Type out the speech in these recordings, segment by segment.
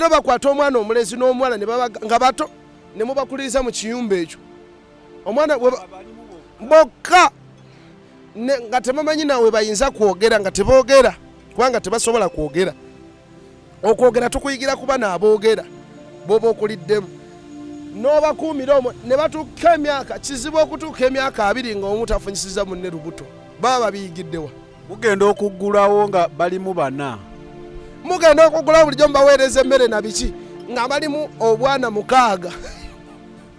era bakwata omwana omulenzi n'omwana ne baba nga bato ne mubakuliriza mu kiyumba ekyo omwana bokka nga tebamanyi nawe bayinza kwogera nga teboogera kubanga tebasobola kwogera okwogera tukuyigira kuba n'aboogera boba okuliddemu n'obakuumira omwo ne batuuka emyaka kizibu okutuuka emyaka 2 nga omu tafunyisiza munne lubuto baba babiyigiddewa mugenda okuggulawo nga balimu bana mugenda okuggulawo bulijjo mubaweereza emmere na biki nga balimu obwana 6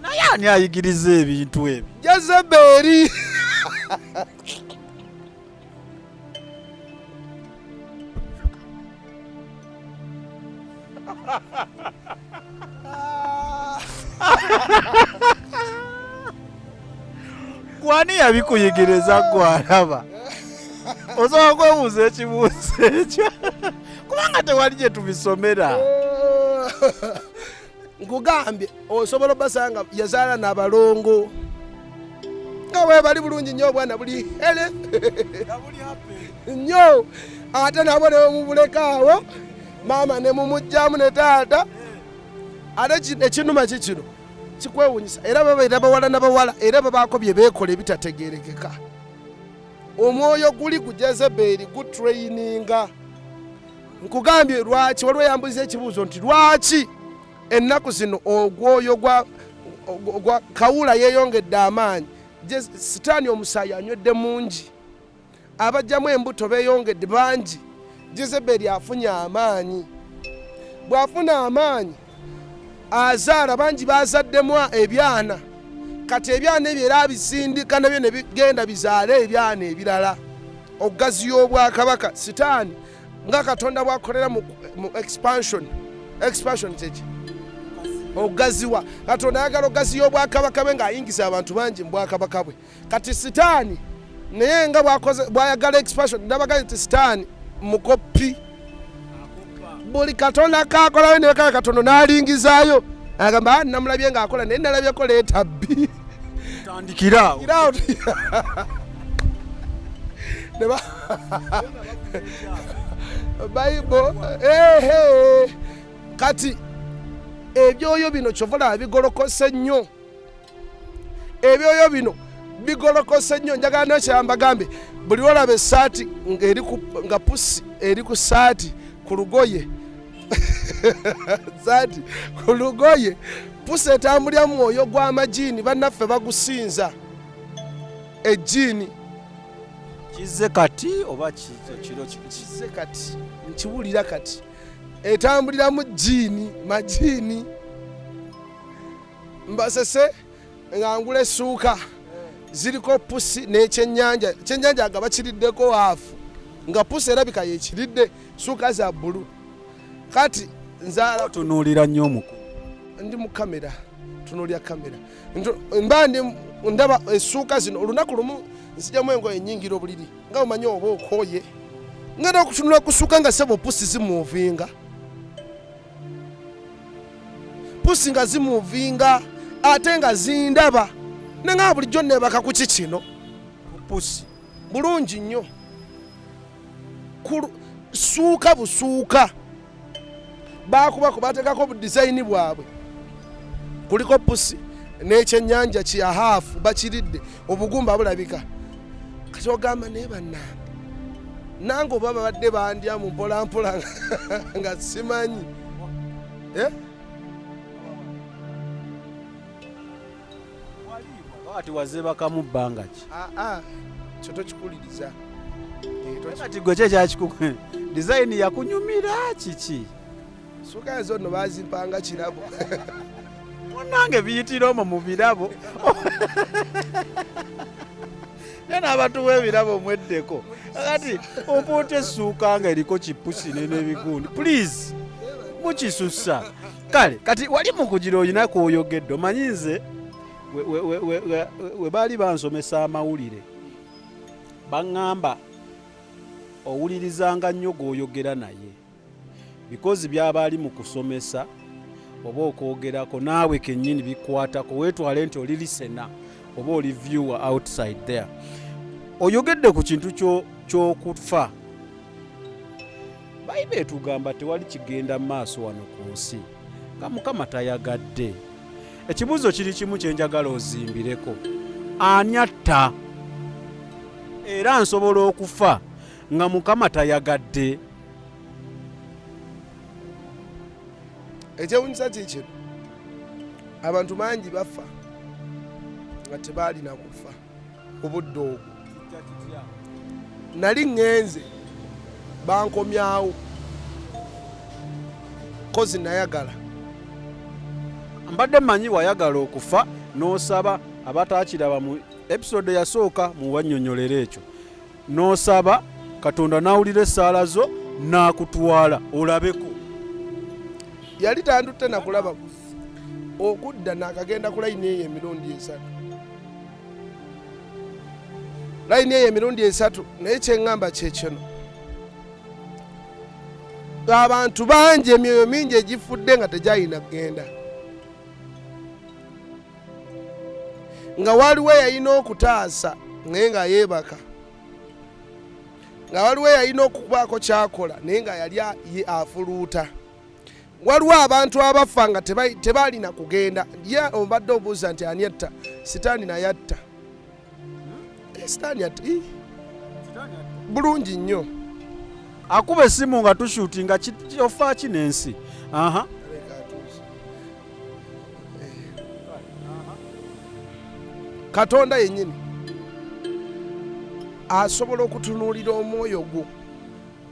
naye ani ayigiriza ebintu ebyo Jezeberi gwani yabikuyigiriza gwalaba osobola kwebuuza ekibuuzo ekyo kubanga tewali gye tubisomera nkugambye osobola obasanga yazaala n'abalongo nga weebali bulungi nnyo obwana buli ere nnyo ate nabo ne mubulekaawo maama ne mumugjamu ne taata ate ekinuma kikino kikwewunyisa era babaira bawala n'abawala era babaako bye beekola ebitategeerekeka omwoyo guli ku Jezeberi gutrayininga nkugambye lwaki waliwo yambuliza ekibuuzo nti lwaki ennaku zino ogwoyo gwa kawula yeeyongedde amaanyi sitaani omusaayi anywedde mungi abajjamu embuto beeyongedde bangi Jezeberi afunye amaanyi bw'afuna amaanyi azaala bangi bazaddemu ebyana kati ebyana ebyo era abisindika nabyo ne bigenda bizaale ebyana ebirala okugaziya obwakabaka sitaani nga Katonda bw'akolera mu expansion kyeki okugaziwa Katonda ayagala okugaziya obwakabaka bwe ng'ayingiza abantu bangi mu bwakabaka bwe kati sitaani naye nga bw'ayagala expansion nabagaa nti sitaani mukopi buli Katonda kakolayo naye kale Katonda n'alingizaayo agamba namulabye ng'akola naye nalabyeko leeta bbi tandikiraawo Bible kati ebyoyo bino kyovola bigolokose nnyo ebyoyo bino bigolokose nnyo njagala nakyambagambe buli olaba essaati nga pusi eri ku saati ku lugoye saati ku lugoye pusi etambulira mu mwoyo gw'amajiini bannaffe bagusinza ejiini kizze kati oba kiro kizze kati nkiwulira kati etambulira mu jiini majiini mbasese nga ngula essuuka ziriko pusi n'ekyennyanja ekyennyanja nga bakiriddeko waafu nga pusi erabika yekiridde ssuuka za bbulu kati nzaala tunuulira nnyo omuku ndi mu kamera tunuulira kamera mba ndaba essuuka zino olunaku lumu nsijamu engoye ennyingira obuliri nga omanyi oba okooye ngenda okutunula kusuuka nga sebo pusi zimuvinga pusi nga zimuvinga ate nga zindaba nenga bulijjo nebaka ku kikino pusi bulungi nnyo suuka busuuka bakubako bateekako budizayini bwabwe kuliko pusi n'ekyennyanja kya haafu bakiridde obugumba bulabika kati ogamba naye bannange nange oba babadde bandya mu mpolampola nga simanyi ati wazebakamu bbanga ki kyo tokikuliriza kati gwe kyekyakikuku dizayini yakunyumira kiki suuka zo nno bazimpanga kirabo munange biyitira omwo mu birabo era abantu b'ebirabo mweddeko kati ompuuta essuuka nga eriko kipusi n'ebigundi please mukisusa kale kati wali mu kugira olina kw'oyogedde omanyi nze we baali bansomesa amawulire baŋŋamba owulirizanga nnyo gw'oyogera naye because byaba ali mu kusomesa oba okwogerako naawe kennyini bikwatako weetwale nti oli lisena oba oli viewer outside there oyogedde ku kintu ky'okufa bayibuli etugamba tewali kigenda mu maaso wano ku nsi nga Mukama tayagadde. Ekibuuzo kiri kimu kye njagala ozimbireko. Ani atta era nsobola okufa nga Mukama tayagadde? Ekyewuunyisa kikino, abantu bangi bafa nga tebaalina kufa obudde obwo. Nali ŋŋenze bankomyawo kozi nayagala. Mbadde mmanyi wayagala okufa n'osaba abataakiraba mu episode yasooka mu wannyonnyolera ekyo, n'osaba Katonda n'awulira essaala zo n'akutwala olabeko. Yali tandutte nakulaba okudda n'akagenda ku layini eyo emirundi 3. Layini eyo emirundi 3 naye kyeŋŋamba kyekino. Abantu bangi emyoyo mingi egifudde nga tegyalina kugenda. Nga waliwo yalina okutaasa naye nga yeebaka. Nga waliwo yalina okubaako kyakola naye nga yali afuluuta. Waliwo abantu abafa nga tebaalina kugenda. Ye obadde obuuza nti ani yatta? Sitaani naye atta. Sitaani atta. Bulungi nnyo. Akuba essimu nga tushuutinga ofa ki n'ensi. Katonda yennyini asobola okutunuulira omwoyo gwo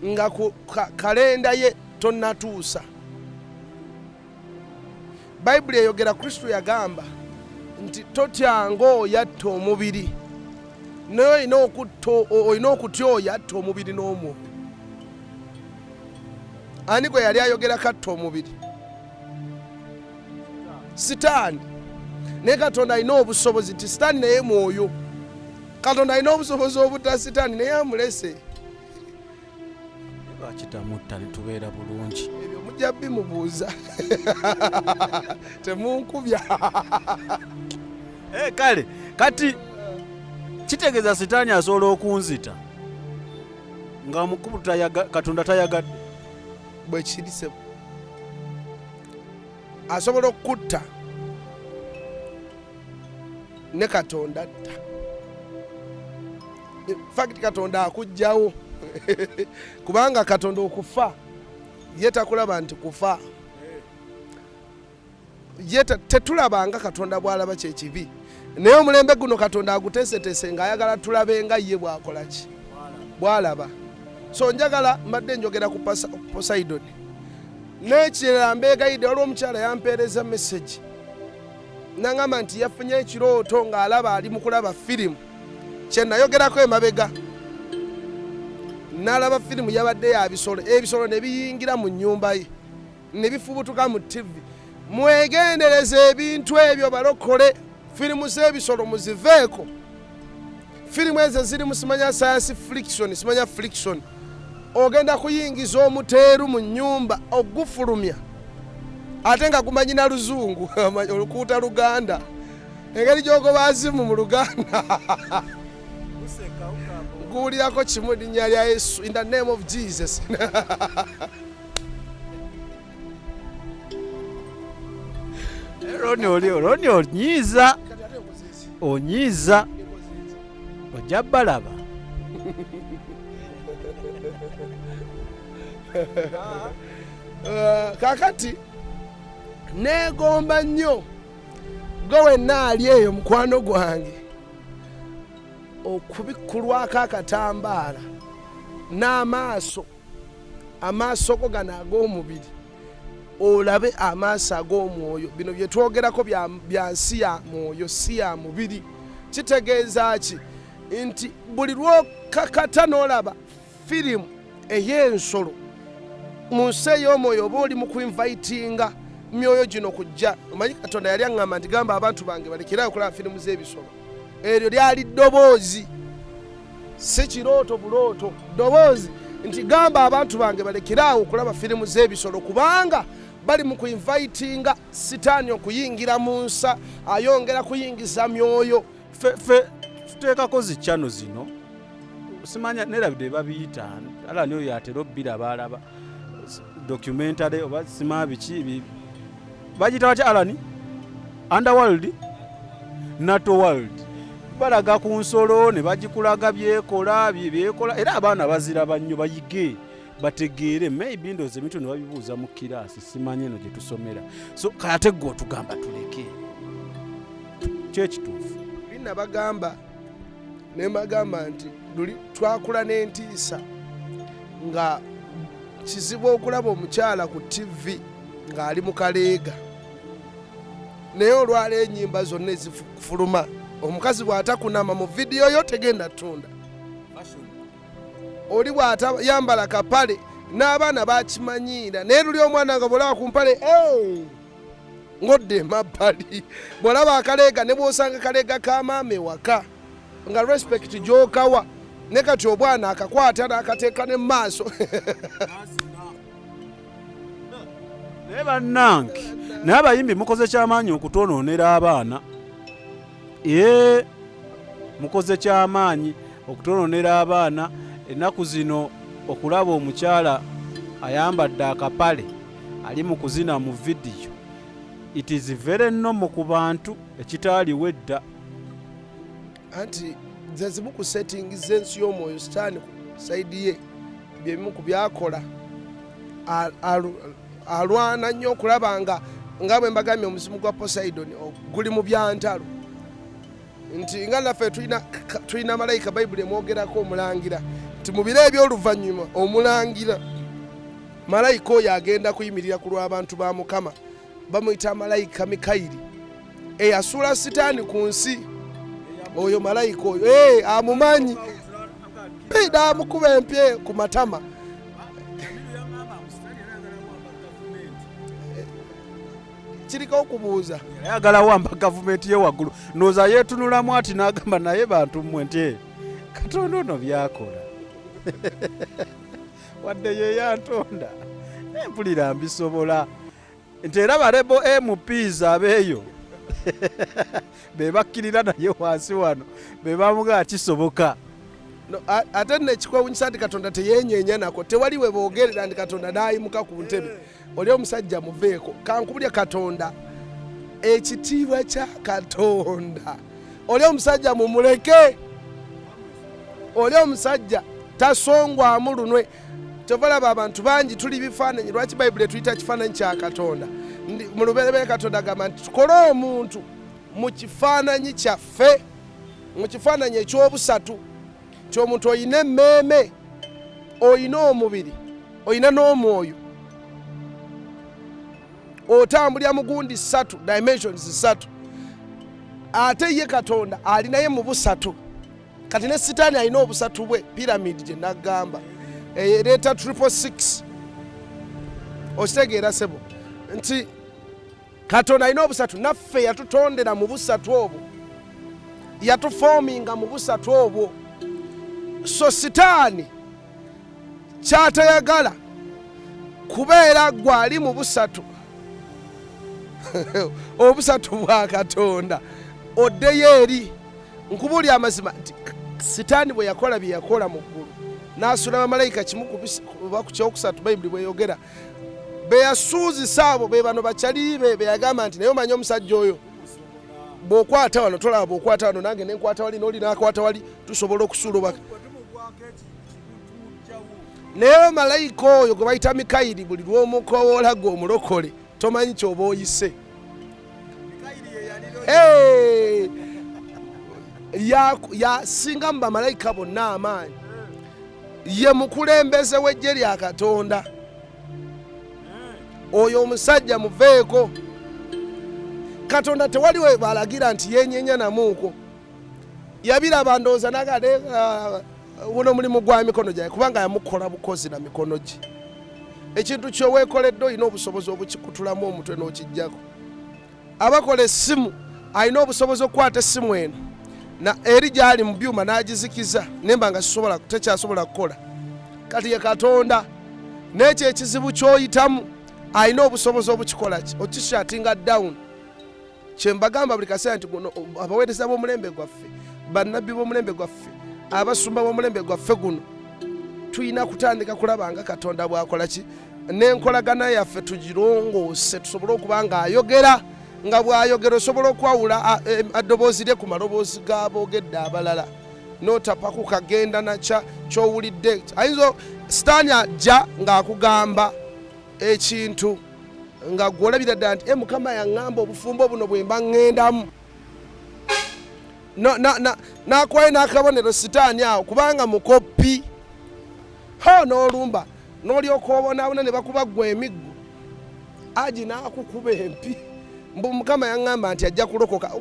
nga ku kalenda ye tonnatuusa. Bayibuli eyogera, Kristo yagamba nti totyanga oyo atta omubiri, naye olina okutya oyo atta omubiri n'omwoyo. Ani gwe yali ayogerako atta omubiri? Sitaani. Naye Katonda alina obusobozi nti Sitaani naye mwoyo. Katonda alina obusobozi obutta Sitaani naye amulese. Lwaki tamutta ne tubeera bulungi? Ebyo mujja bimubuuza. Temunkubya. Kale kati kitegeeza Sitaani asobola okunzita nga mukubu Katonda tayagadde. Bwe kirise asobola okutta ne Katonda atta. Fact Katonda akujjawo kubanga Katonda okufa ye takulaba nti kufa. Ye tetulabanga Katonda bw'alaba kyekibi, naye omulembe guno Katonda aguteeseteese ng'ayagala tulabe nga ye bw'akola ki bw'alaba. So njagala mbadde njogera ku Poseidon n'ekirala mbeegayidde. Waliwo omukyala yampeereza message n'aŋŋamba nti yafunye ekirooto ng'alaba ali mu kulaba firimu kye nayogerako emabega. N'alaba firimu yabadde ya bisolo, ebisolo ne biyingira mu nnyumba ye ne bifubutuka mu TV. Mwegendereze ebintu ebyo balokole. Firimu z'ebisolo muziveeko. Firimu ezo ziri mu simanya science friction, simanya friction. Ogenda kuyingiza omuteeru mu nnyumba ogufulumya ate nga gumanyi na luzungu olukuuta Luganda, engeri gy'ogoba azimu mu Luganda. Guwulirako kimu linnya lya Yesu, in the name of Jesus. Ronnie onyiiza ojja balaba. Kakati neegomba nnyo gwe wenna ali eyo mukwano gwange okubikkulwako akatambaala n'amaaso, amaaso go gano ag'omubiri, olabe amaaso ag'omwoyo. Bino bye twogerako bya nsi ya mwoyo, si ya mubiri. Kitegeeza ki? Nti buli lw'okakata n'olaba firimu ey'ensolo mu nsi ey'omwoyo oba oli mu kuinvitinga myoyo gino kujja. Omanyi Katonda yali aŋŋamba nti gamba abantu bange balekerayo okulaba firimu z'ebisolo. Eryo lyali ddoboozi, si kirooto bulooto, ddoboozi nti gamba abantu bange balekerawo okulaba firimu z'ebisolo kubanga bali mu kuinvitinga Sitaani okuyingira mu nsa, ayongera kuyingiza myoyo. Fe tuteekako ziccano zino simanya nerabidde babiyita ala niyo yatera obbira baalaba documentary oba sima biki bagita batya Alani underworld nato world balaga ku nsolo ne bagikulaga byekola era abaana baziraba nnyo bayige bategeere maybe ndoze ebintu ne babibuuza mu kiraasi simanye eno gye tusomera so kate gwe otugamba tuleke kyekituufu lina bagamba ne mbagamba nti twakula n'entiisa nga kizibu okulaba omukyala ku TV ng'ali mu kaleega naye olwala ennyimba zonna ezifuluma omukazi bw'atakunama mu vidiyo yo tegenda tunda oli bw'atayambala kapale n'abaana bakimanyiira naye luli omwana nga bw'olaba ku mpale ng'odde emabbali bw'olaba akaleega ne bw'osanga kaleega ka maama ewaka nga respect gy'okawa ne kati obwana akakwata n'akateeka ne maaso naye bannange naye abayimbi mukoze kyamaanyi okutonoonera abaana mukoze kyamaanyi okutonoonera abaana ennaku zino okulaba omukyala ayambadde akapale ali mu kuzina mu vidiyo it is very normal ku bantu ekitaaliwo edda anti zezimu ku setting z'ensi y'omwoyo sitaani ku saidi ye byebimu ku byakola alwana nnyo okulaba nga bwe mbagambye omuzimu gwa Poseidon guli mu byantalo nti nga naffe tulina malayika bayibuli emwogerako omulangira nti mu biro eby'oluvannyuma omulangira malayika oyo agenda kuyimirira ku lw'abantu ba Mukama bamuyita malayika Mikayiri eyasuula sitaani ku nsi oyo malayika oyo amumanyi pida amukuba empye ku matama kiriko okubuuza ayagala wamba gavumenti ye waggulu nooza yeetunulamu ati n'agamba naye bantu mmwe nti Katonda ono byakola wadde ye yantonda empulira mbisobola nti era barebo MPs abeeyo be bakkirira naye wansi wano be bamugaa kisoboka ate nekikwewunyisa nti Katonda teyeenyeenya nako tewali we boogerera nti Katonda n'ayimuka ku ntebe oli omusajja muveeko kankubulya Katonda ekitiibwa kya Katonda oli omusajja mumuleke oli omusajja tasongwamu lunwe tobalaba abantu bangi tuli bifaananyi lwaki bayibuli tuyita kifaananyi kya Katonda mu lubereberye Katonda agamba nti tukole omuntu mu kifaananyi kyaffe mu kifaananyi eky'obusatu ky'omuntu oyina emmeeme oyina omubiri oyina n'omwoyo otambulya mugundi 3 dimensions 3 ate ye Katonda alinaye mu busatu kati ne sitaani alina obusatu bwe piramidi gye nagamba ereeta 666 okitegeera sebo nti Katonda alina obusatu naffe yatutondera mu busatu obwo yatufoominga mu busatu obwo so sitaani kyatayagala kubeera gwali mu busatu obusatu bwa Katonda oddeyo eri nkubulya amazima nti sitaani bwe yakola bye yakola mu ggulu n'asuula bamalayika kimu kuba ku kyokusatu bayibuli bweyogera be yasuuzisa abo be bano bakyaliibe be yagamba nti naye omanye omusajja oyo bw'okwata wano tolaba bw'okwata wano nange nenkwata wali n'oli n'akwata wali tusobola okusuula obaka naye malayika oyo gwe bayita Mikayiri buli lw'omukowoola gwe omulokole tomanyi kyoba oyise yasinga mu bamalayika bonna amaanyi ye mukulembeze w'eggye lya Katonda oyo omusajja muveeko Katonda tewali we balagira nti yenyeenya namuuko yabiraba ndowooza nagade guno mulimu gwa mikono gyaye kubanga yamukola bukozi na mikono gye ekintu kyoweekoledde olina obusobozi obukikutulamu omutwe n'okijjako abakola essimu alina obusobozi okukwata essimu eno eri gyali mu byuma n'agizikiza nemba nga tekyasobola kukola kati ye Katonda n'ekyo ekizibu ky'oyitamu alina obusobozi obukikolaki okishatinga down kyembagamba buli kaseera nti guno abaweereza b'omulembe gwaffe bannabbi b'omulembe gwaffe abasumba b'omulembe gwaffe guno tulina kutandika kulaba nga Katonda bw'akola ki n'enkolagana yaffe tugirongoose tusobole okuba nga ayogera nga bw'ayogera osobola okwawula addoboozi lye ku maloboozi g'aboogedde abalala n'otapaku kagenda nakya ky'owulidde. ayinza sitaani ajja ng'akugamba ekintu nga gw'olabira ddala nti mukama yaŋŋamba obufumbo buno bwe mba ŋŋendamu n'akuwayo n'akabonero sitaani awo kubanga mukoppi n'olumba n'olyoka obonaabona ne bakuba ggwa emiggo agi n'akukuba empi mbu mukama yaŋŋamba nti ajja kulokoka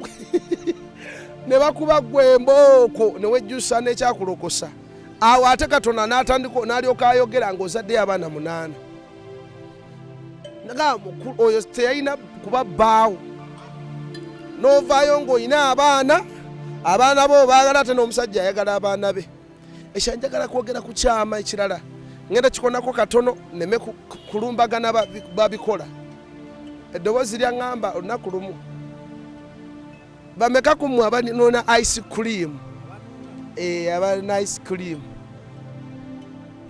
ne bakuba ggwa embooko ne wejjusa n'ekyakulokosa awo ate Katonda n'atandika n'alyoka ayogera ng'ozaddeyo abaana 8 naga mukulu oyo teyalina kuba bbaawo n'ovaayo ng'olina abaana bo baagala ate n'omusajja ayagala abaana be. Ekyanjagala kwogera ku kyama ekirala ngenda kikonako katono neme kulumbagana babikola. Eddoboozi lyaŋŋamba olunaku lumu bameka ku mmwe abanona ice cream abana ice cream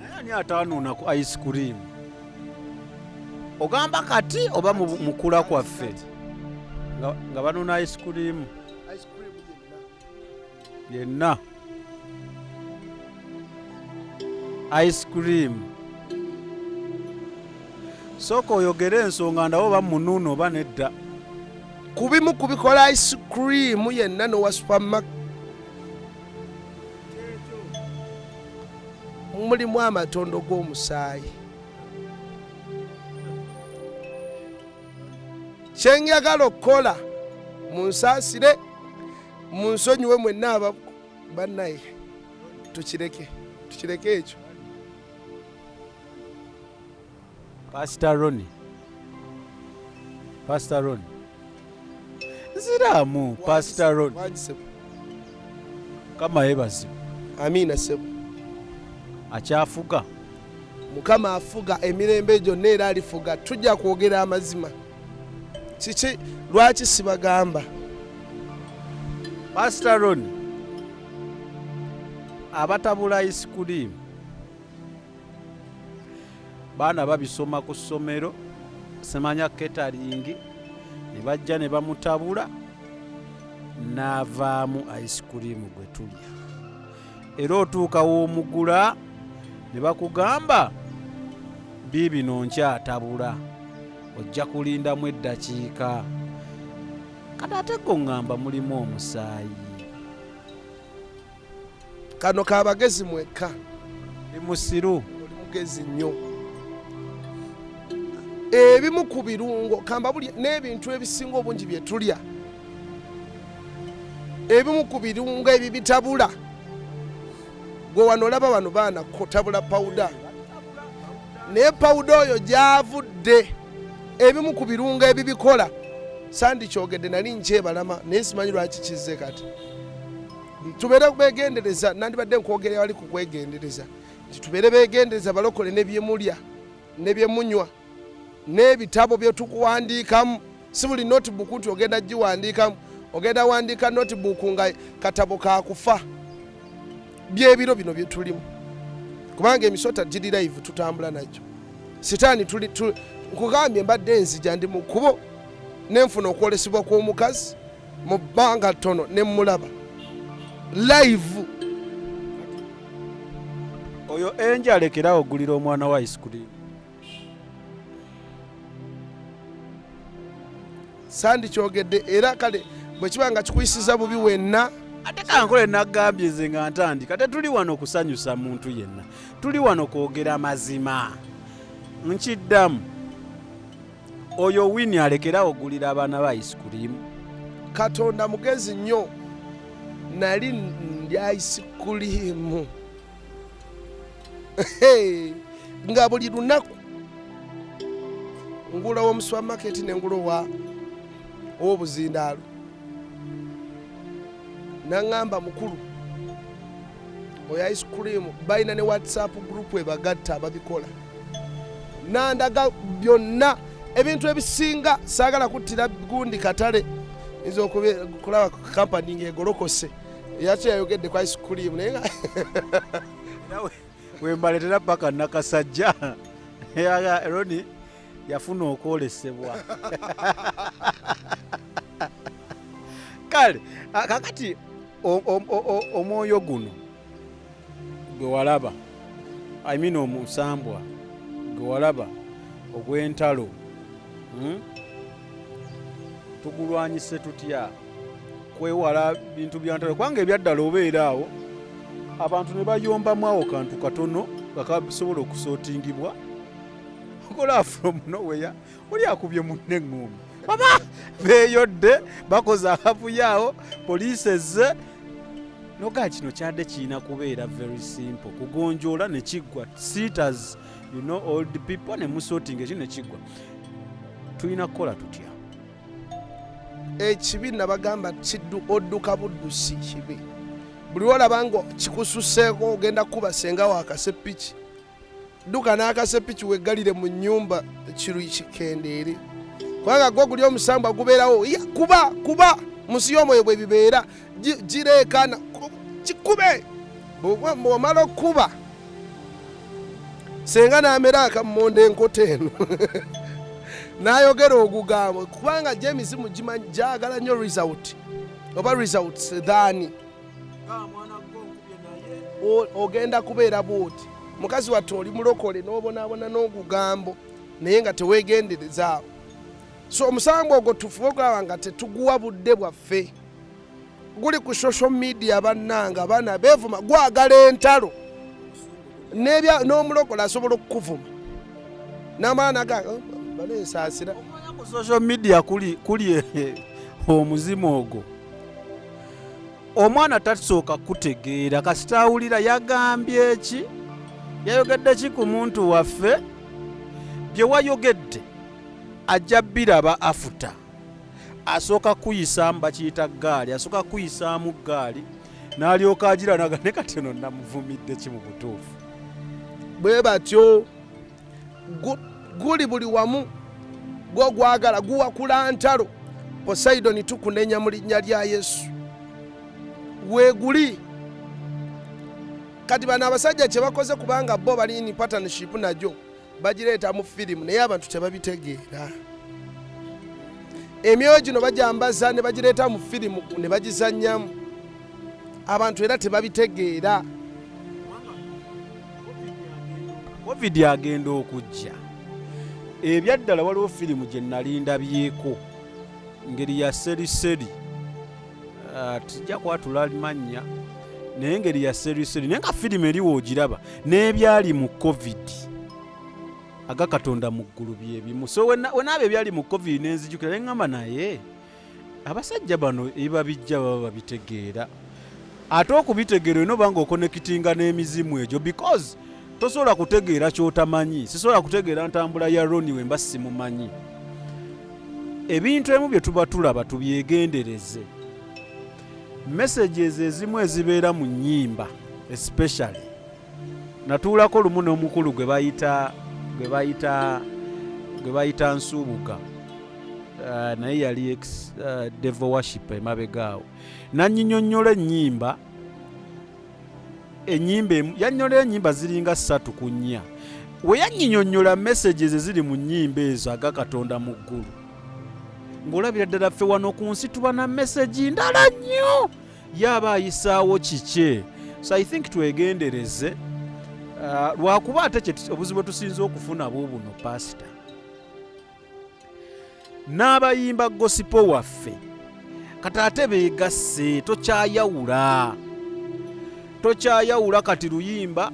naye ani atanuuna ku ice cream ogamba kati oba mukula kwaffe nga banuuna ice cream yenna ice cream sooka oyogere ensonga ndawo oba munuuno oba nedda kubimu kubikola ice cream yenna nowa supermarket mulimu amatondo g'omusaayi. Kyenjagala okukola munsaasire munsonyiwe mwenna bannaye tukireke ekyo. Pastor Ronnie nziramu Pastor Ronnie kama yebazibu. Amina sebo akyafuga mukama afuga emirembe gyonna era alifuga. Tujja kwogera amazima kiki lwaki sibagamba. Pastor Ronnie abatabula ice cream baana babisoma ku ssomero semanya catering ne bajja ne bamutabula n'avaamu ice cream gwe tulya era otuuka w'omugula ne bakugamba biibino nkyatabula ojja kulindamu eddakiika kati ate goŋŋamba mulimu omusaayi. Kano kabagezi mwekka emusiru oli mugezi nnyo. Ebimu ku birungo kamba buli n'ebintu ebisinga obungi bye tulya ebimu ku birungo ebibitabula gwe wano olaba bano baana kotabula pawuda naye pawuda oyo gyavudde ebimu ku birungo ebibikola sandikyogedde nali nkyebalama naye simanyi lwaki kizze kati. Tubeere begendereza nandibadde nkwogerera wali kukwegendereza nti tubeere begendereza balokole nebyemulya nebyemunywa n'ebitabo byetukuwandiikamu. Si buli notebook nti ogenda giwandiikamu ogenda wandiika notebook nga katabo kakufa. Byebiro bino byetulimu kubanga emisota giri live tutambula najjo. Sitaani nkugambye mbadde nzija ndi mu kkubo nenfuna okwolesebwa kw'omukazi mu bbanga ttono ne mulaba live. oyo enja alekera ogulira omwana wa ice cream. Sandikyogedde era kale bwe kiba nga kikuyisiza bubi wenna. Ate kankole nagambye nze nga ntandika tetuli wano kusanyusa muntu yenna, tuli wano kwogera mazima. Nkiddamu oyo Winnie alekera ogulira abaana ba ice cream. Katonda mugezi nnyo nali ndya ice cream nga buli lunaku ngula w'omusupermarket nengula ow'obuzindaalo. Naŋŋamba mukulu oyo ice cream balina ne WhatsApp group ebagatta ababikola. Nandaga byonna ebintu ebisinga saagala kuttira gundi katale nza okulaba kampani ng'egolokose yaki yayogedde ku ice cream naye wembaletera paka nakasajja Ronnie yafuna okwolesebwa. Kale kakati omwoyo guno gwe walaba, I mean omusambwa gwe walaba ogw'entalo, tugulwanyise tutya kwewala bintu bya ntalo? Kubanga ebyaddala obeera awo abantu ne bayombamu awo kantu katono bakasobola okusootingibwa. Okola from nowhere oli akubye munne eŋŋumi, baba beeyodde bakoze akavuyo awo, poliisi ezze. Noga kino kyadde kirina kubeera very simple, kugonjoola ne kiggwa. Sitters, you know, old people ne musootinga ekyo ne kiggwa. Tulina kukola tutya? Ekibi nabagamba odduka buddusi kibi. Buli olaba nga kikususseeko ogenda kuba senga wakaseppiki, dduka n'akaseppiki weggalire mu nnyumba kiruyi kikendeere. Kubanga gwe guli omusambwa gubeerawo, kuba munsi y'omwoyo bwe bibeera, gireekana kikube. Bw'omala okuba senga n'amera akammonda enkota eno n'ayogera ogugambo, kubanga gy'emizimu gimanyi gyagala nnyo result oba results than ogenda kubeera bwoti. Mukazi watte oli mulokole n'obonaabona n'ogugambo naye nga teweegenderezaawo. So omusango ogwo tufuba okulaba nga tetuguwa budde bwaffe. Guli ku social media bannanga abaana beevuma, gwagala entalo n'omulokole asobola okukuvuma n'amala naga baleesaasira. Ku social media kuli omuzimu ogwo. Omwana tasooka kutegeera kasita awulira yagambye ki, yayogedde ki ku muntu waffe, bye wayogedde ajja biraba afuta. Asooka kuyisaamu bakiyita gaali, asooka kuyisaamu gaali n'alyoka agira naga ne kati eno namuvumidde ki mu butuufu. Bwe batyo guli buli wamu gwo gwagala guwakula ntalo. Poseidon tukunenya mu linnya lya Yesu. Weeguli kati bano abasajja kye bakoze kubanga bo bali in partnership najjo bagireeta mu firimu naye abantu tebabitegeera. Emyoyo gino bajambaza ne bagireeta mu firimu ne bagizannyamu, abantu era tebabitegeera. Covid agenda okujja. Ebyaddala waliwo firimu gye nalinda byeko ngeri ya seriseri, tujja kwatula alimanya naye ngeri ya seriseri, naye nga firimu eriwo ogiraba n'ebyali mu Covid aga Katonda mu ggulu bye bimu. So wenaaba ebyali mu Covid nenzijukira ne ŋŋamba naye abasajja bano ebabijja baba babitegeera. Ate okubitegeera olina oba nga okonekitinga n'emizimu egyo, because tosobola kutegeera ky'otamanyi. Sisobola kutegeera ntambula ya Ronnie we mba simumanyi. Ebintu ebimu bye tuba tulaba tubyegendereze. Messages ezimu ezibeera mu nnyimba especially. Natuulako lumu n'omukulu gwe bayita Nsubuga, naye yali devil worship emabegaawo. Nannyinnyonnyola ennyimba yannyonnyola ennyimba ziringa 3 ku 4. We yannyinnyonnyola messages eziri mu nnyimba ezo aga Katonda mu ggulu, ng'olabira ddala ffe wano ku nsi tuba na message ndala nnyo yaba ayisaawo kike. So I think twegendereze, lwakuba ate obuzibu tusinza okufuna buubuno pasita n'abayimba gospel waffe kati ate beegasse. Tokyayawula kati luyimba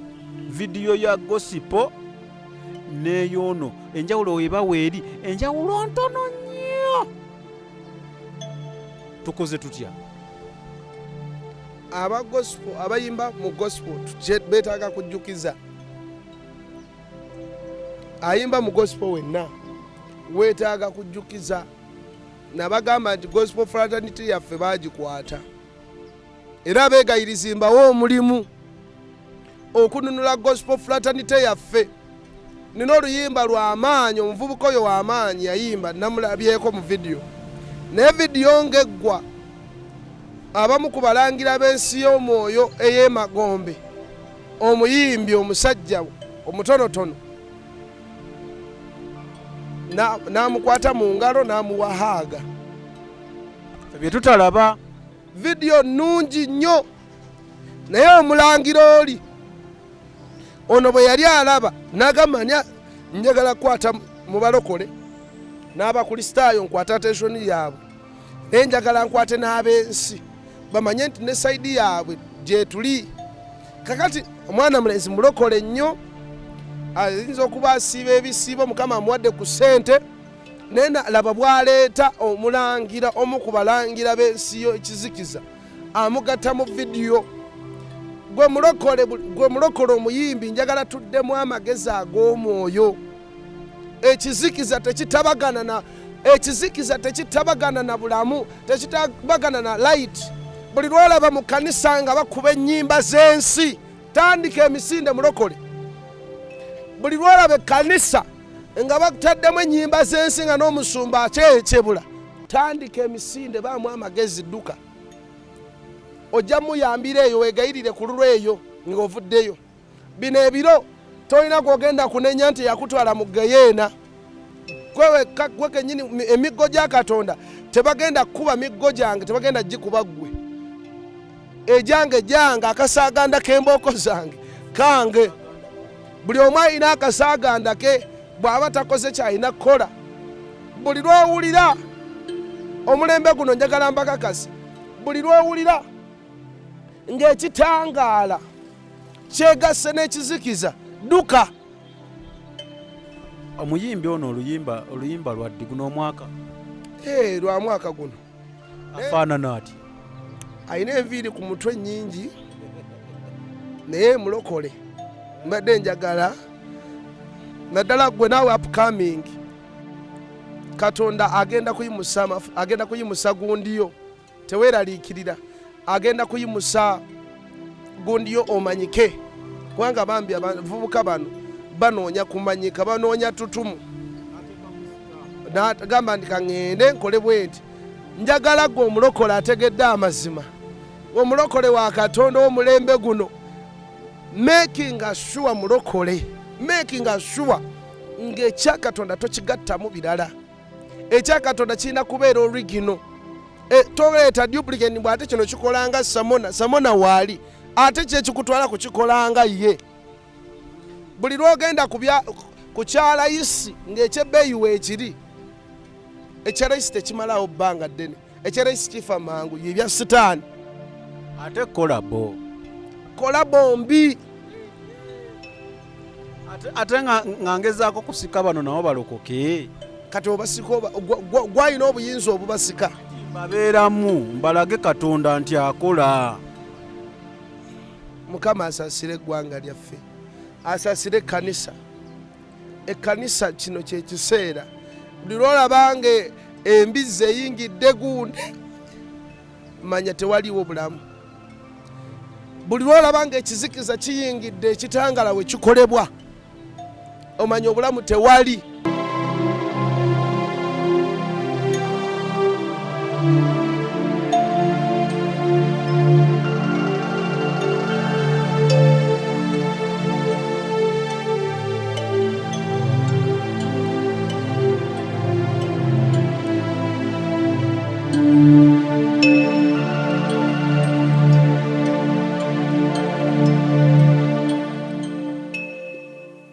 vidiyo ya gospel n'eyoono, enjawulo weba weeri enjawulo ntono nnyo. Tukoze tutya? Aba gospel abayimba mu gospel beetaaga kujjukiza. Ayimba mu gospel wenna weetaaga kujjukiza. Nabagamba nti gospel fraternity yaffe baagikwata era beegayirizimbawo omulimu okununula gospel fraternity yaffe. Nina oluyimba lw'amaanyi, omuvubuka oyo w'amaanyi yayimba, namulabyeko mu vidiyo. Naye vidiyo ng'eggwa, abamu ku balangira b'ensi y'omwoyo ey'emagombe, omuyimbi omusajja omutonotono n'amukwata mu ngalo n'amuwahaaga. Bye tutalaba. Vidiyo nnungi nnyo naye omulangira oli ono bwe yali alaba n'agamba njagala kukwata mu balokole n'abakristaayo nkwata attention yaabwe naye njagala nkwate n'ab'ensi bamanye nti ne sayidi yaabwe gye tuli. Kakati omwana mulenzi mulokole nnyo ayinza okuba asiiba ebisiibo Mukama amuwadde ku ssente naye laba bw'aleeta omulangira omu ku balangira b'ensi yo ekizikiza amugatta mu vidiyo. Gwe mulokole omuyimbi njagala tuddemu amagezi ag'omwoyo. Ekizikiza tekitabagana na bulamu, tekitabagana na light. Buli lwolaba mu kanisa nga bakuba ennyimba z'ensi tandika emisinde mulokole. Buli lwolaba ekkanisa nga bataddemu ennyimba z'ensi nga n'omusumba akyekebula tandika emisinde baamu amagezi dduka. Ojja muyambira eyo weegayirire ku lulwe eyo ng'ovuddeyo. Bino ebiro tolina kwogenda kunenya nti yakutwala mu geyeena. Gwe kennyini emiggo gya Katonda tebagenda kukuba miggo gyange, tebagenda gikuba ggwe. Ejange jange, akasaaganda k'embooko zange kange. Buli omu alina akasaaganda ke bw'aba takoze kyalina kukola. Buli lw'owulira omulembe guno njagala mbakakasi, buli lw'owulira ng'ekitangaala kyegasse n'ekizikiza dduka. Omuyimbi ono oluyimba lwa ddi guno omwaka? Lwa mwaka guno. Afaanana ati? Alina enviiri ku mutwe nnyingi naye mulokole. Mbadde njagala naddala gwe naawe upcoming Katonda agenda kuyimusa gundiyo, teweeraliikirira, agenda kuyimusa gundiyo omanyike. Kubanga bambi abavubuka bano banoonya kumanyika, banoonya tutumu. N'agamba nti kaŋŋende nkole bwe nti njagala gwe omulokole ategedde amazima, omulokole wa Katonda w'omulembe guno. Making sure mulokole, making sure ng'ekya Katonda tokigattamu birala. Ekya Katonda kirina kubeera original. Toleeta duplicate bw'ate kino kikolanga Samona waali ate kye kikutwala kukikolanga ye. Buli lw'ogenda ku kyalayisi ng'ekyebbeeyi weekiri, ekyalayisi tekimalawo bbanga ddene, ekyalayisi kifa mangu, yebya sitaani. Ate kolabo mbi. Ate nga ngezaako kusika bano nabo balokoke. Kati obasika gwalina obuyinza obubasika. Babeeramu mbalage Katonda nti akola. Mukama asaasire eggwanga lyaffe, asaasire ekkanisa. Ekkanisa kino kye kiseera buli lw'olabanga embizzi eyingidde gunde manya tewaliwo bulamu. Buli lw'olabanga ekizikiza kiyingidde ekitangala we kikolebwa omanya obulamu tewali.